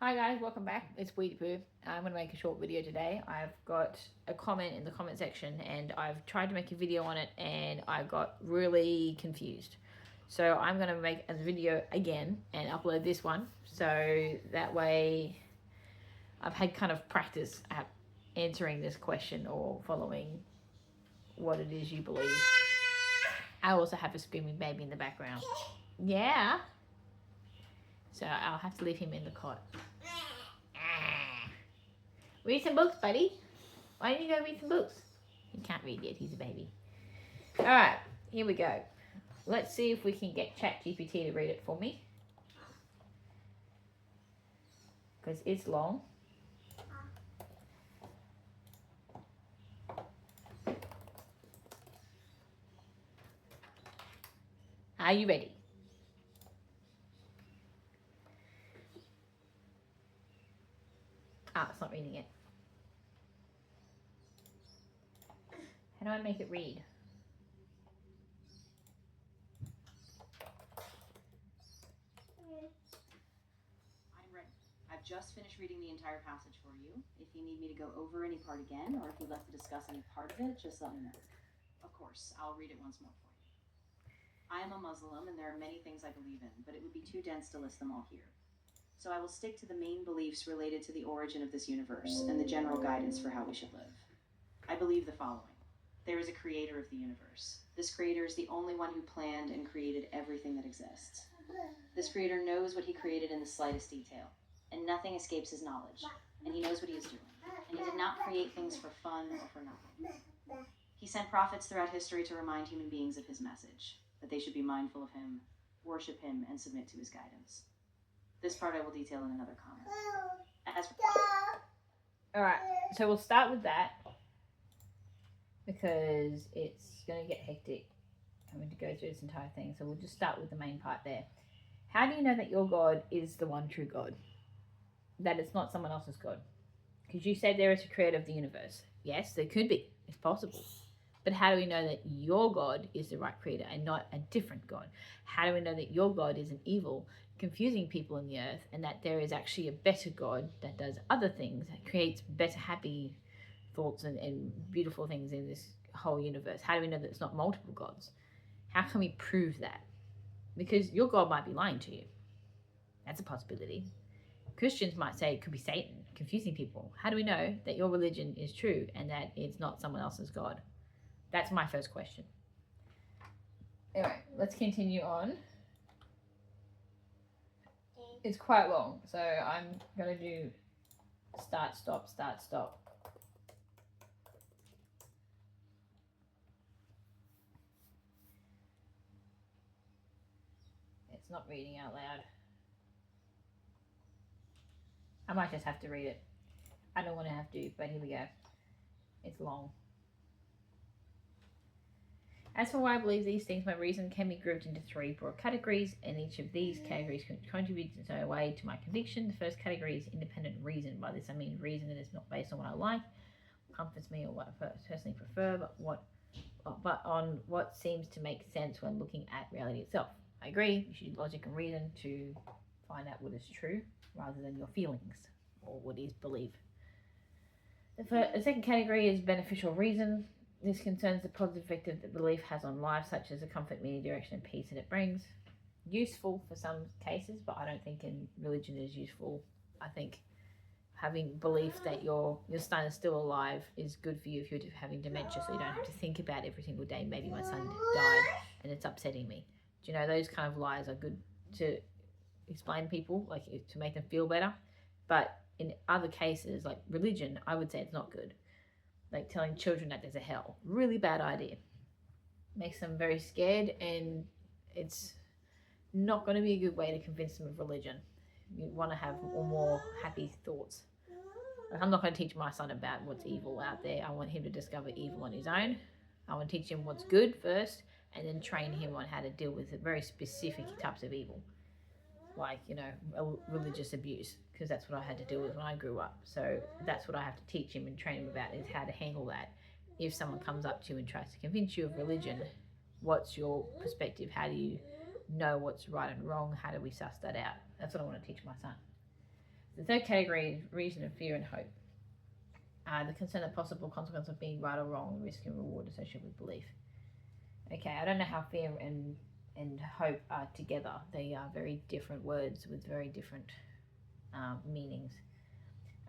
Hi guys, welcome back. It's Weedy Poo. I'm going to make a short video today. I've got a comment in the comment section and I've tried to make a video on it and I got really confused. So I'm going to make a video again and upload this one so that way I've had kind of practice at answering this question or following what it is you believe. I also have a screaming baby in the background. Yeah. So I'll have to leave him in the cot. Read some books, buddy. Why don't you go read some books? He can't read yet, he's a baby. Alright, here we go. Let's see if we can get ChatGPT to read it for me. Because it's long. Are you ready? Ah, it's not reading it. How do I make it read? I'm ready. I've just finished reading the entire passage for you. If you need me to go over any part again, or if you'd like to discuss any part of it, just let me know. Of course, I'll read it once more for you. I am a Muslim, and there are many things I believe in, but it would be too dense to list them all here. So I will stick to the main beliefs related to the origin of this universe and the general guidance for how we should live. I believe the following. There is a creator of the universe. This creator is the only one who planned and created everything that exists. This creator knows what he created in the slightest detail, and nothing escapes his knowledge, and he knows what he is doing, and he did not create things for fun or for nothing. He sent prophets throughout history to remind human beings of his message, that they should be mindful of him, worship him, and submit to his guidance. This part I will detail in another comment. Alright, so we'll start with that because it's going to get hectic having to go through this entire thing. So we'll just start with the main part there. How do you know that your God is the one true God? That it's not someone else's God? Because you said there is a creator of the universe. Yes, there could be. It's possible. But how do we know that your God is the right creator and not a different God? How do we know that your God isn't evil, confusing people in the earth, and that there is actually a better God that does other things, that creates better, happy thoughts and beautiful things in this whole universe? How do we know that it's not multiple gods? How can we prove that? Because your God might be lying to you. That's a possibility. Christians might say it could be Satan, confusing people. How do we know that your religion is true and that it's not someone else's God? That's my first question. Anyway, let's continue on. It's quite long, so I'm going to do start, stop, start, stop. It's not reading out loud. I might just have to read it. I don't want to have to, but here we go. It's long. As for why I believe these things, my reason can be grouped into three broad categories, and each of these categories contributes in its own way to my conviction. The first category is independent reason. By this I mean reason that is not based on what I like, comforts me, or what I personally prefer, but on what seems to make sense when looking at reality itself. I agree, you should use logic and reason to find out what is true, rather than your feelings, or what is belief. The second category is beneficial reason. This concerns the positive effect that belief has on life, such as the comfort, meaning, direction, and peace that it brings. Useful for some cases, but I don't think in religion is useful. I think having belief that your son is still alive is good for you if you're having dementia, so you don't have to think about every single day, maybe my son died and it's upsetting me. Do you know, those kind of lies are good to explain people, like to make them feel better. But in other cases, like religion, I would say it's not good. Like telling children that there's a hell. Really bad idea. Makes them very scared, and it's not going to be a good way to convince them of religion. You want to have more happy thoughts. Like, I'm not going to teach my son about what's evil out there. I want him to discover evil on his own. I want to teach him what's good first, and then train him on how to deal with very specific types of evil. Like, you know, religious abuse, because that's what I had to deal with when I grew up. So that's what I have to teach him and train him about, is how to handle that. If someone comes up to you and tries to convince you of religion, what's your perspective? How do you know what's right and wrong? How do we suss that out? That's what I want to teach my son. The third category is reason of fear and hope. The concern of possible consequence of being right or wrong, risk and reward associated with belief. Okay, I don't know how fear and hope are together. They are very different words with very different meanings.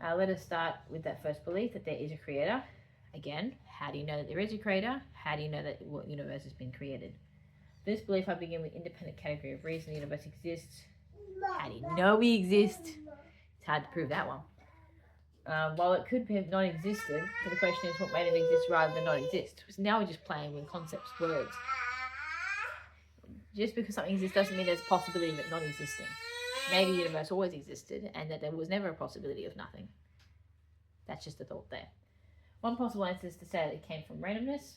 Let us start with that first belief that there is a creator. Again, how do you know that there is a creator? How do you know that what universe has been created? This belief, I begin with independent category of reason the universe exists. How do you know we exist? It's hard to prove that one. While it could have not existed, so the question is what made it exist rather than not exist. So now we're just playing with concepts, words. Just because something exists doesn't mean there's a possibility of it not existing. Maybe the universe always existed and that there was never a possibility of nothing. That's just a thought there. One possible answer is to say that it came from randomness,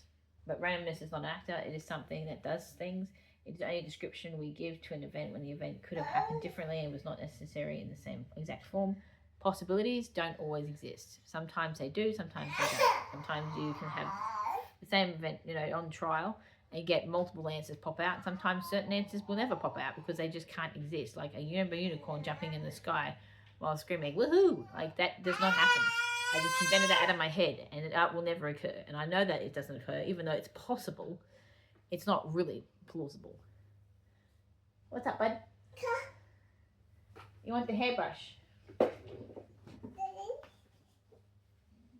but randomness is not an actor. It is something that does things. It is only a description we give to an event when the event could have happened differently and was not necessary in the same exact form. Possibilities don't always exist. Sometimes they do, sometimes they don't. Sometimes you can have the same event, on trial and get multiple answers pop out. Sometimes certain answers will never pop out because they just can't exist. Like a unicorn jumping in the sky while screaming, woohoo! Like that does not happen. I just invented that out of my head and it will never occur. And I know that it doesn't occur, even though it's possible, it's not really plausible. What's up, bud? You want the hairbrush?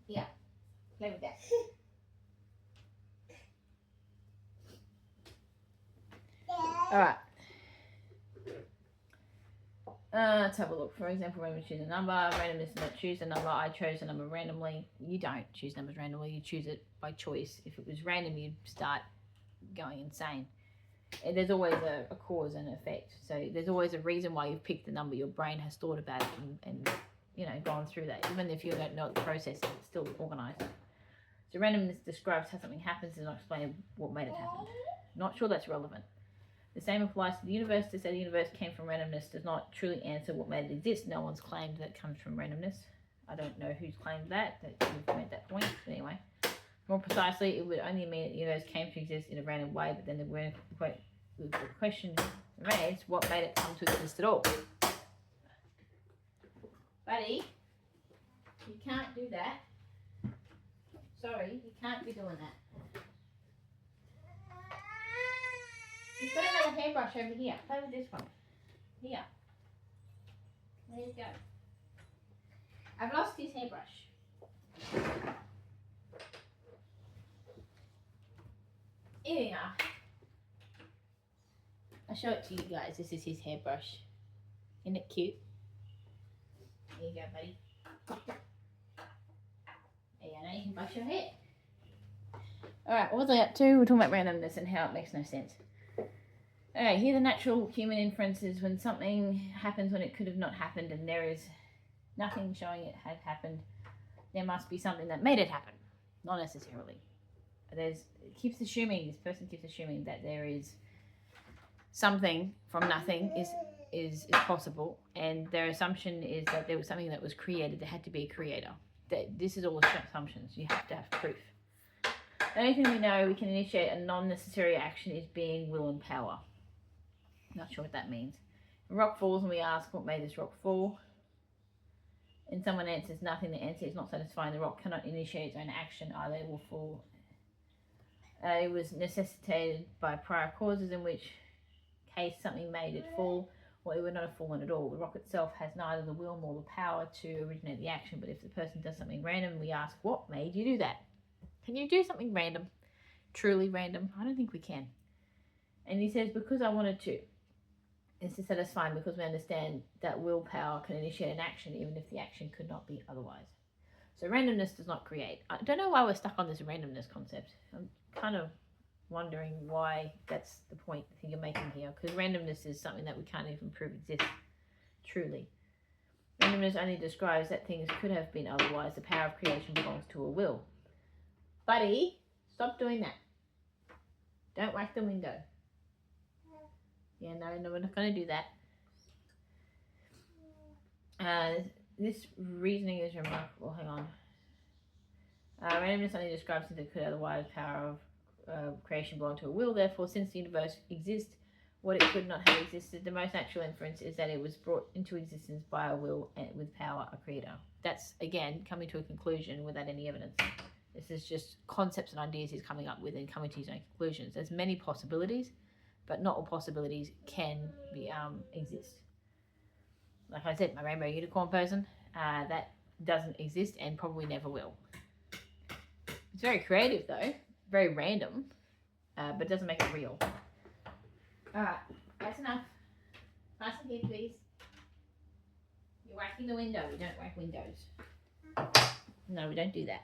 Yeah, play with that. Alright. Let's have a look. For example, randomly choose a number. Randomness is not choose a number. I chose a number randomly. You don't choose numbers randomly. You choose it by choice. If it was random, you'd start going insane. And there's always a cause and effect. So there's always a reason why you've picked the number. Your brain has thought about it and gone through that. Even if you don't know the process, it's still organised. So randomness describes how something happens and not explain what made it happen. Not sure that's relevant. The same applies to the universe. To say the universe came from randomness does not truly answer what made it exist. No one's claimed that it comes from randomness. I don't know who's claimed that you've made that point. But anyway, more precisely, it would only mean that the universe came to exist in a random way, but then the question remains, what made it come to exist at all? Buddy, you can't do that. Sorry, you can't be doing that. You've got another hairbrush over here. Play with this one. Here. There you go. I've lost his hairbrush. Here we are. I'll show it to you guys. This is his hairbrush. Isn't it cute? There you go, buddy. There you go, now you can brush your hair. Alright, what was I up to? We're talking about randomness and how it makes no sense. Alright, here the natural human inference is when something happens when it could have not happened and there is nothing showing it had happened, there must be something that made it happen. Not necessarily. This person keeps assuming that there is something from nothing is possible, and their assumption is that there was something that was created. There had to be a creator. This is all assumptions. You have to have proof. The only thing we know we can initiate a non-necessary action is being, will, and power. Not sure what that means. A rock falls and we ask what made this rock fall. And someone answers nothing. The answer is not satisfying. The rock cannot initiate its own action. Either it will fall. It was necessitated by prior causes, in which case something made it fall, or it would not have fallen at all. The rock itself has neither the will nor the power to originate the action. But if the person does something random, we ask, what made you do that? Can you do something random? Truly random? I don't think we can. And he says, because I wanted to. This is satisfying because we understand that willpower can initiate an action even if the action could not be otherwise. So randomness does not create. I don't know why we're stuck on this randomness concept. I'm kind of wondering why that's the point I think you're making here, because randomness is something that we can't even prove exists truly. Randomness only describes that things could have been otherwise. The power of creation belongs to a will. Buddy, stop doing that. Don't whack the window. Yeah, no, we're not going to do that. This reasoning is remarkable. Hang on. Randomness only describes things that could otherwise power of creation belong to a will. Therefore, since the universe exists, what it could not have existed. The most natural inference is that it was brought into existence by a will and with power, a creator. That's, again, coming to a conclusion without any evidence. This is just concepts and ideas he's coming up with and coming to his own conclusions. There's many possibilities, but not all possibilities can be exist. Like I said, my rainbow unicorn person, that doesn't exist and probably never will. It's very creative though, very random, but doesn't make it real. Alright, that's enough. Fasten here, please. You're whacking the window. We don't whack windows. No, we don't do that.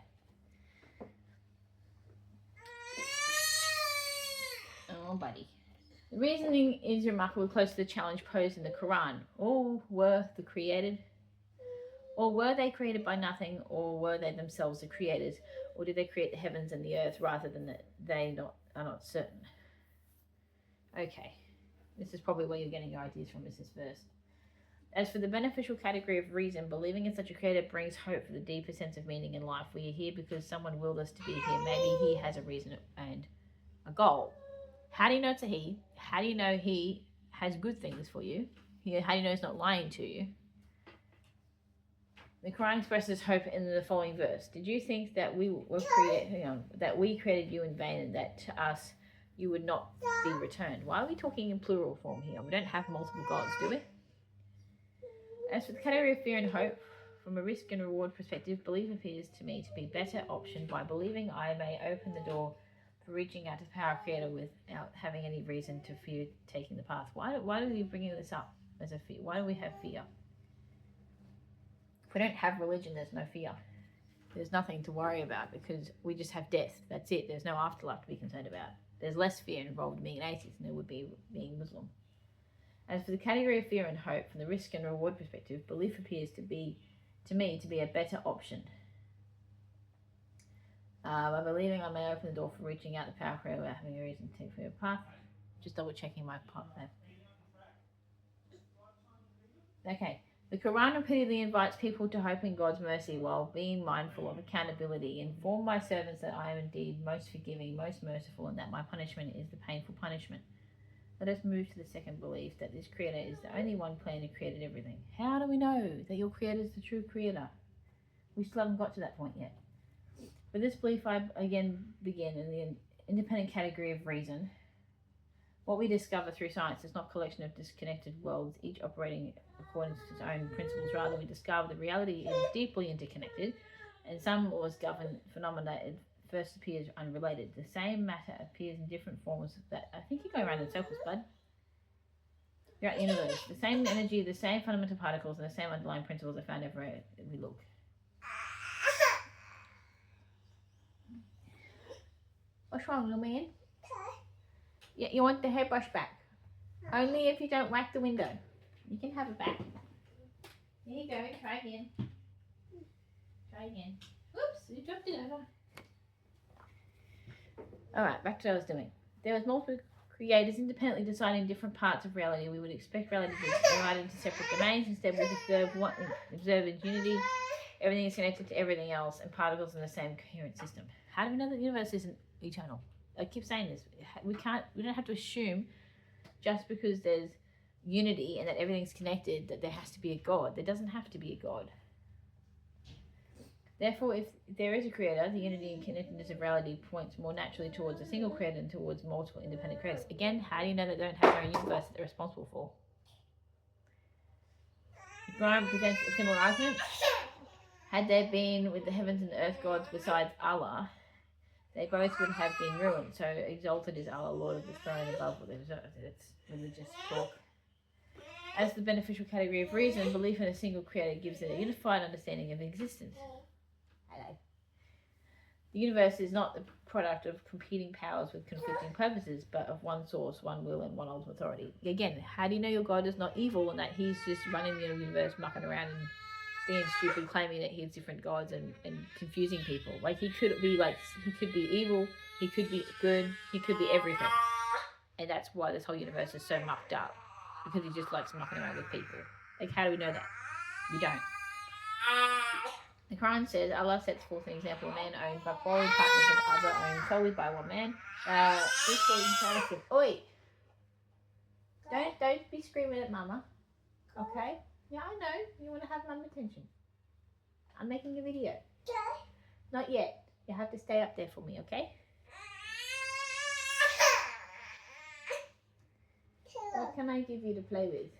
Oh, buddy. The reasoning is remarkably close to the challenge posed in the Quran. All were the created, or were they created by nothing, or were they themselves the creators, or did they create the heavens and the earth rather than that they are not certain? Okay, this is probably where you're getting your ideas from, is this verse. As for the beneficial category of reason, believing in such a creator brings hope for the deeper sense of meaning in life. We are here because someone willed us to be here. Maybe he has a reason and a goal. How do you know it's a he? How do you know he has good things for you? How do you know he's not lying to you? The Quran expresses hope in the following verse. Did you think that we created you in vain, and that to us you would not be returned? Why are we talking in plural form here? We don't have multiple gods, do we? As for the category of fear and hope, from a risk and reward perspective, belief appears to me to be a better option. By believing, I may open the door for reaching out to the power of creator without having any reason to fear taking the path. Why do we bring this up as a fear? Why do we have fear? If we don't have religion, there's no fear. There's nothing to worry about because we just have death. That's it. There's no afterlife to be concerned about. There's less fear involved in being an atheist than there would be being Muslim. As for the category of fear and hope, from the risk and reward perspective, belief appears to me to be a better option. By believing, I may open the door for reaching out to power creator without having a reason to take for your path. Just double checking my part there. Okay. The Quran repeatedly invites people to hope in God's mercy while being mindful of accountability. Inform my servants that I am indeed most forgiving, most merciful, and that my punishment is the painful punishment. Let us move to the second belief, that this creator is the only one plan who created everything. How do we know that your creator is the true creator? We still haven't got to that point yet. With this belief, I again begin in the independent category of reason. What we discover through science is not a collection of disconnected worlds, each operating according to its own principles. Rather, we discover that reality is deeply interconnected, and some laws govern phenomena at first appears unrelated. The same matter appears in different forms. That I think you're going around in circles, bud. Throughout the universe, the same energy, the same fundamental particles, and the same underlying principles are found everywhere we look. What's wrong, little man? Yeah, you want the hairbrush back. Only if you don't whack the window. You can have it back. There you go. Try again. Try again. Whoops, you dropped it over. Alright, back to what I was doing. There was multiple creators independently deciding different parts of reality. We would expect reality to be divided into separate domains. Instead, we observe in unity. Everything is connected to everything else, and particles in the same coherent system. How do we know that the universe isn't eternal? I keep saying this. We don't have to assume just because there's unity and that everything's connected that there has to be a God. There doesn't have to be a God. Therefore, if there is a creator, the unity and connectedness of reality points more naturally towards a single creator than towards multiple independent creators. Again, how do you know that they don't have their own universe that they're responsible for? The Quran presents a similar argument. Had there been with the heavens and the earth gods besides Allah, they both would have been ruined. So exalted is Allah, Lord of the throne above the earth. It's religious talk. As the beneficial category of reason, belief in a single creator gives it a unified understanding of existence. Hello. The universe is not the product of competing powers with conflicting purposes, but of one source, one will, and one ultimate authority. Again, how do you know your God is not evil and that he's just running the universe, mucking around and being stupid, claiming that he has different gods and confusing people? Like, he could be evil, he could be good, he could be everything. And that's why this whole universe is so mucked up, because he just likes mucking around with people. Like, how do we know that? We don't. The Quran says Allah sets forth an example of man owned by quarreling partners and other owned solely by one man. Equally imperative. Oi! Don't be screaming at Mama. Okay? Yeah, I know. You want to have Mum attention. I'm making a video. Not yet. You have to stay up there for me, okay? What can I give you to play with?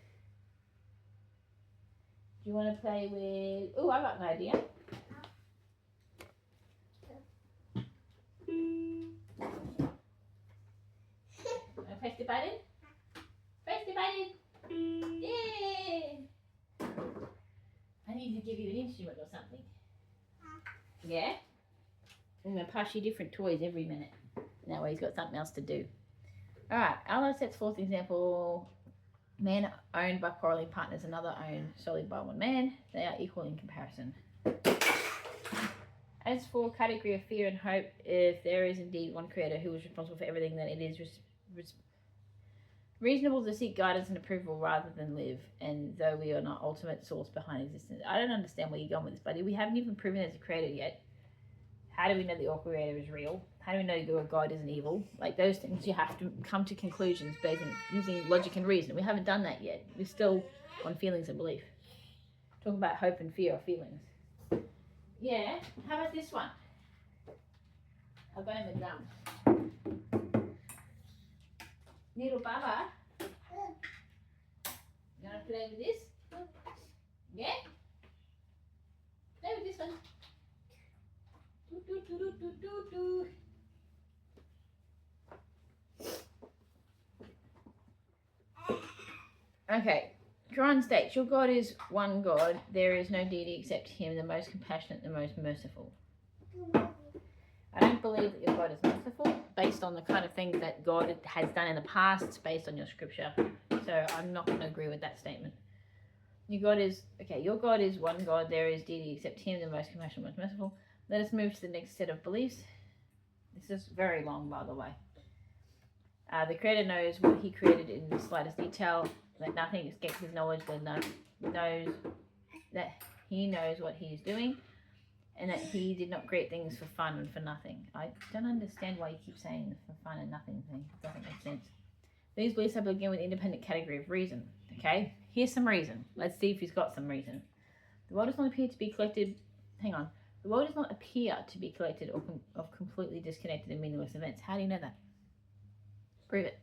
Do you want to play with... Oh, I got an idea. Press the button. Press the button. Yay! I need to give you an instrument or something. Yeah? I'm going to pass you different toys every minute. That way he's got something else to do. Alright, Allah sets forth an example. Man owned by quarreling partners, another owned solely by one man. They are equal in comparison. As for category of fear and hope, if there is indeed one creator who is responsible for everything, then it is reasonable to seek guidance and approval rather than live, and though we are not ultimate source behind existence. I don't understand where you're going with this, buddy. We haven't even proven there's a creator yet. How do we know the all creator is real? How do we know your God isn't evil? Like those things, you have to come to conclusions based on using logic and reason. We haven't done that yet. We're still on feelings and belief. Talking about hope and fear or feelings. Yeah, how about this one? I've got him a drum. Little Baba, you want to play with this? Yeah? Play with this one. Do, do, do, do, do, do, do. Okay, Quran states, your God is one God. There is no deity except Him, the most compassionate, the most merciful. I don't believe that your God is merciful based on the kind of things that God has done in the past, based on your scripture. So I'm not going to agree with that statement. Your God is one God. There is deity except Him, the most compassionate, most merciful. Let us move to the next set of beliefs. This is very long, by the way. The Creator knows what He created in the slightest detail, that nothing escapes His knowledge, that He knows what He is doing, and that He did not create things for fun and for nothing. I don't understand why you keep saying the for fun and nothing thing. It doesn't make sense. These beliefs have begin with independent category of reason. Okay, here's some reason. Let's see if he's got some reason. The world does not appear to be collected. Hang on. The world does not appear to be collected or of completely disconnected and meaningless events. How do you know that? Prove it.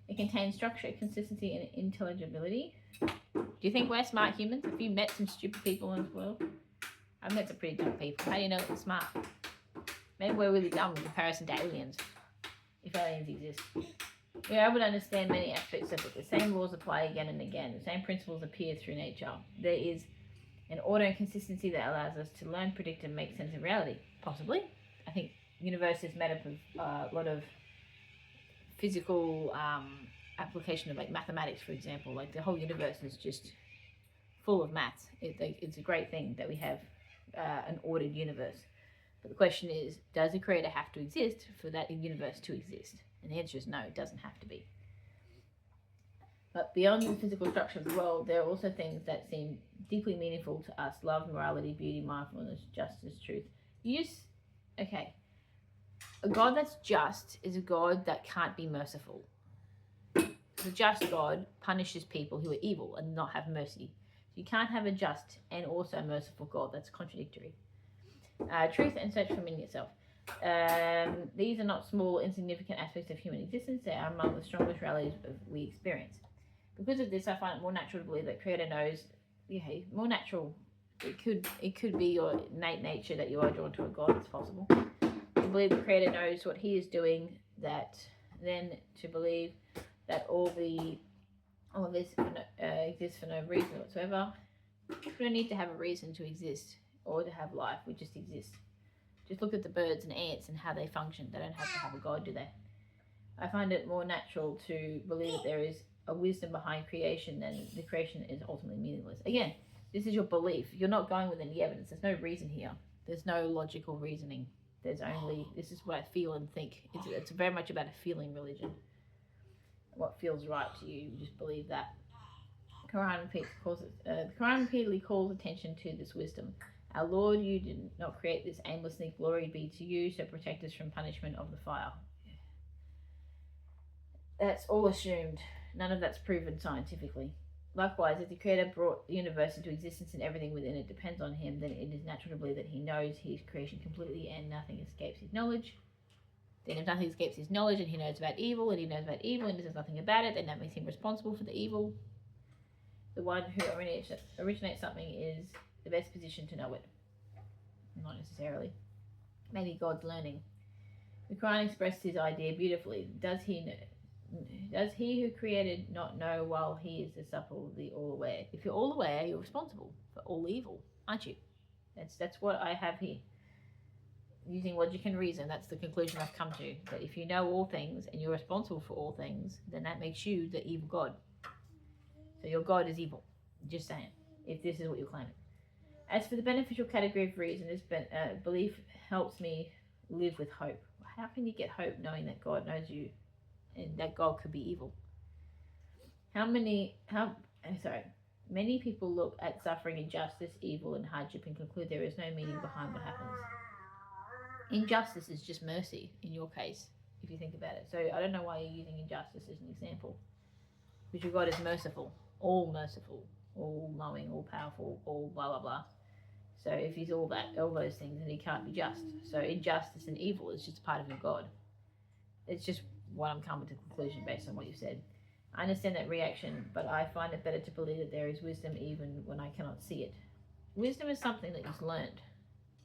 It contains structure, consistency, and intelligibility. Do you think we're smart humans? Have you met some stupid people in this world? I've met some pretty dumb people. How do you know that we're smart? Maybe we're really dumb in comparison to aliens, if aliens exist. We are able to understand many aspects of it. The same laws apply again and again. The same principles appear through nature. There is an order and consistency that allows us to learn, predict, and make sense of reality. Possibly. I think the universe is made up of a lot of physical application of like mathematics, for example. Like the whole universe is just full of maths. It's a great thing that we have an ordered universe. But the question is, does the creator have to exist for that universe to exist? And the answer is no, it doesn't have to be. But beyond the physical structure of the world, there are also things that seem deeply meaningful to us. Love, morality, beauty, mindfulness, justice, truth. Okay. A God that's just is a God that can't be merciful. The just God punishes people who are evil and not have mercy. So you can't have a just and also a merciful God. That's contradictory. Truth and search for meaning itself. These are not small, insignificant aspects of human existence. They are among the strongest realities we experience. Because of this, I find it more natural to believe that Creator knows. More natural. It could be your innate nature that you are drawn to a God. It's possible. To believe the Creator knows what He is doing. Then to believe that all of this exists for no reason whatsoever. We don't need to have a reason to exist or to have life. We just exist. Just look at the birds and ants and how they function. They don't have to have a God, do they? I find it more natural to believe that there is a wisdom behind creation than the creation is ultimately meaningless. Again, this is your belief. You're not going with any evidence. There's no reason here. There's no logical reasoning. There's only, this is what I feel and think. It's very much about a feeling religion. What feels right to you, you just believe that. The Quran repeatedly calls attention to this wisdom. Our Lord, you did not create this aimlessly. Glory be to you, so protect us from punishment of the fire. That's all assumed. none of that's proven scientifically. Likewise, if the Creator brought the universe into existence and everything within it depends on Him, then it is natural to believe that He knows His creation completely and nothing escapes His knowledge. Then if nothing escapes His knowledge and He knows about evil and He knows about evil and does nothing about it, then that makes Him responsible for the evil. The one who originates something is the best position to know it. Not necessarily. Maybe God's learning. The Quran expressed his idea beautifully. Does he who created not know while he is the supple, the all aware? If you're all aware, you're responsible for all evil, aren't you? That's what I have here. Using logic and reason, that's the conclusion I've come to. That if you know all things and you're responsible for all things, then that makes you the evil God. So your God is evil. Just saying, if this is what you're claiming. As for the beneficial category of reason, this belief helps me live with hope. How can you get hope knowing that God knows you and that God could be evil? Many people look at suffering, injustice, evil, and hardship and conclude there is no meaning behind what happens. Injustice is just mercy in your case, if you think about it. So I don't know why you're using injustice as an example. Because your God is merciful, all knowing, all powerful, all blah blah blah. So if he's all those things, then he can't be just. So injustice and evil is just part of your God. It's just what I'm coming to conclusion based on what you said. I understand that reaction, but I find it better to believe that there is wisdom even when I cannot see it. Wisdom is something that you've learned.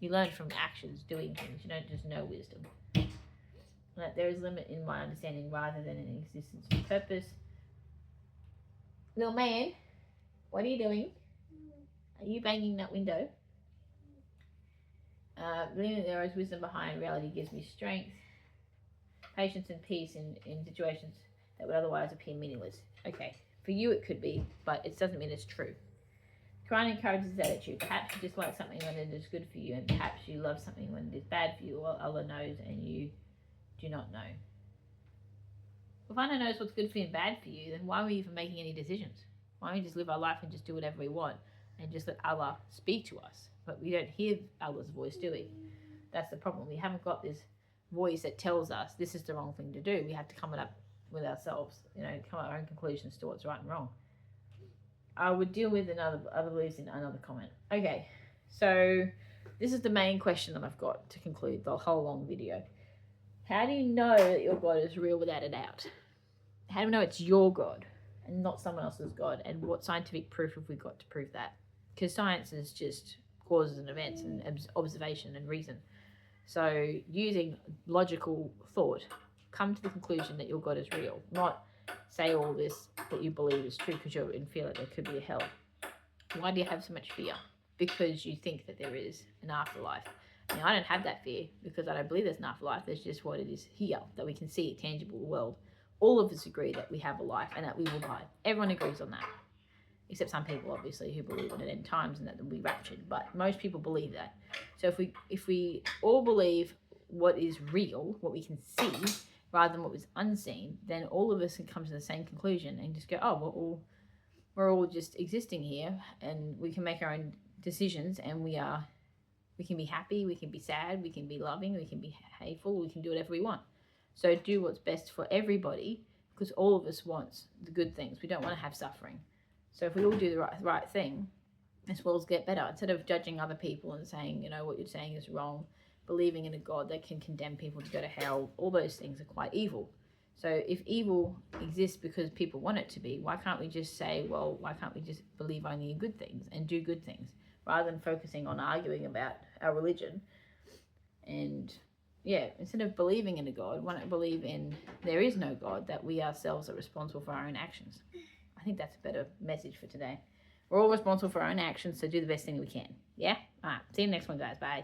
You learn from actions, doing things. You don't just know wisdom. That there is limit in my understanding rather than an existence for purpose. Little man, what are you doing? Are you banging that window? Believing that there is wisdom behind reality gives me strength, patience, and peace in situations that would otherwise appear meaningless. Okay, for you it could be, but it doesn't mean it's true. Quran encourages that attitude. Perhaps you dislike something when it is good for you, and perhaps you love something when it is bad for you. Well, Allah knows, and you do not know. If Allah knows what's good for you and bad for you, then why are we even making any decisions? Why don't we just live our life and just do whatever we want and just let Allah speak to us? But we don't hear Allah's voice, do we? That's the problem. We haven't got this voice that tells us this is the wrong thing to do. We have to come up with ourselves, come up with our own conclusions to what's right and wrong. I would deal with other beliefs in another comment. Okay, so this is the main question that I've got to conclude the whole long video. How do you know that your God is real without a doubt? How do we know it's your God and not someone else's God? And what scientific proof have we got to prove that? Because science is just causes and events and observation and reason. So using logical thought, come to the conclusion that your God is real, not say all this that you believe is true because you're in fear that there could be a hell. Why do you have so much fear? Because you think that there is an afterlife. Now, I don't have that fear because I don't believe there's an afterlife. There's just what it is here that we can see, tangible world. All of us agree that we have a life and that we will die. Everyone agrees on that. Except some people, obviously, who believe in it end times and that they'll be raptured. But most people believe that. So if we all believe what is real, what we can see, rather than what was unseen, then all of us can come to the same conclusion and just go, oh, we're all just existing here and we can make our own decisions and we can be happy, we can be sad, we can be loving, we can be hateful, we can do whatever we want. So do what's best for everybody because all of us want the good things. We don't want to have suffering. So if we all do the right thing, this world's get better. Instead of judging other people and saying, what you're saying is wrong, believing in a God that can condemn people to go to hell, all those things are quite evil. So if evil exists because people want it to be, why can't we just say, well, why can't we just believe only in good things and do good things rather than focusing on arguing about our religion? And instead of believing in a God, why not believe in there is no God, that we ourselves are responsible for our own actions? I think that's a better message for today. We're all responsible for our own actions, so do the best thing we can. Yeah? All right. See you next one, guys. Bye.